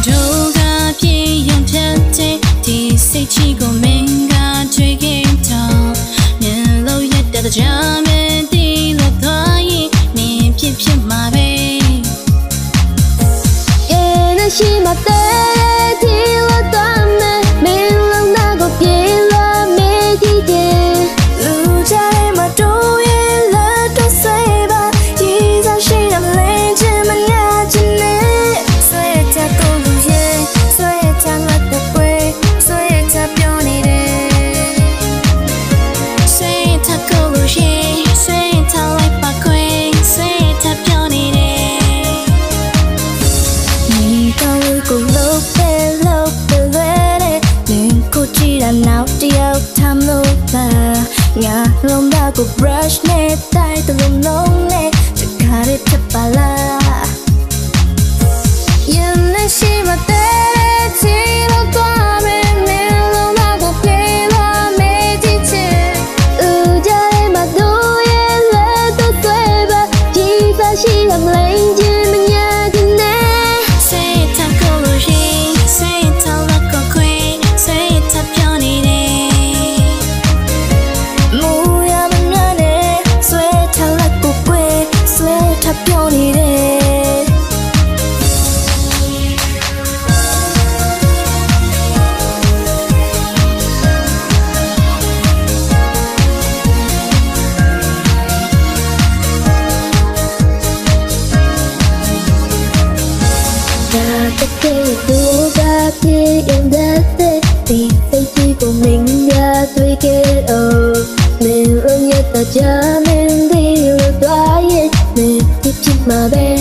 တို့ကပြေရုံထက်တဲ့ဒီစိတ်ချီကိုမင်းကတွေ့ခဲ့တော့မြင်လို့ရတဲ့ကြမ်းမတီးလို့သွားရင်နင်ဖြစ်မှာပဲရှိမတဲ့ဒီလိုတော့မင်းလုံးနာကိုပြေလာမေးကြည့်တယ်လူကြိုင်မတို့ရဲ့လက်တော့ဆွဲပါကြီးစားရှိတယ်လင်းချင်မညာချင်နဲ့ဆွဲချကုန်လို့ရဲ့ဆွဲချလက်တဲ့ပွဲဆွဲချပြောနေတယ်ဆွဲချကုန်လို့ရဲ့ဆွဲချလိုက်ပါခွေဆွဲချပြောနေတယ်နောက်တယောက်ทำလို့ပါငါလုံးသားကို brush နဲ့တိုက်တလုံးလုံးနဲ့တခါတည်းဖြစ်ပါလားရင်နဲ့ရှိမတဲ့ချီလို့သွားမယ်မင်းလုံးသားကိုပြေးလာမေးကြည့်ချင်ဦးကြရဲ့မတို့ရဲ့လက်တော့သွဲပါကြီးစားရှိရမလဲချင်းမညာတဲ့နဲ့ဆွဲချကုန်လို့ရင်ဆွဲချလက်ကိုခွေဆွဲချပြောနေတယ်ပြောနေတယ်ဒါတကယ်သူကပြေးရင်တဲ့ဒီစိတ်ကြီးကိုမင်းရတွေ့ခဲ့တော့မင်းရတဲ့ကြမ်းမင်းဒီလိုတွားရဲ့မင်းဖြစ်မှာပဲ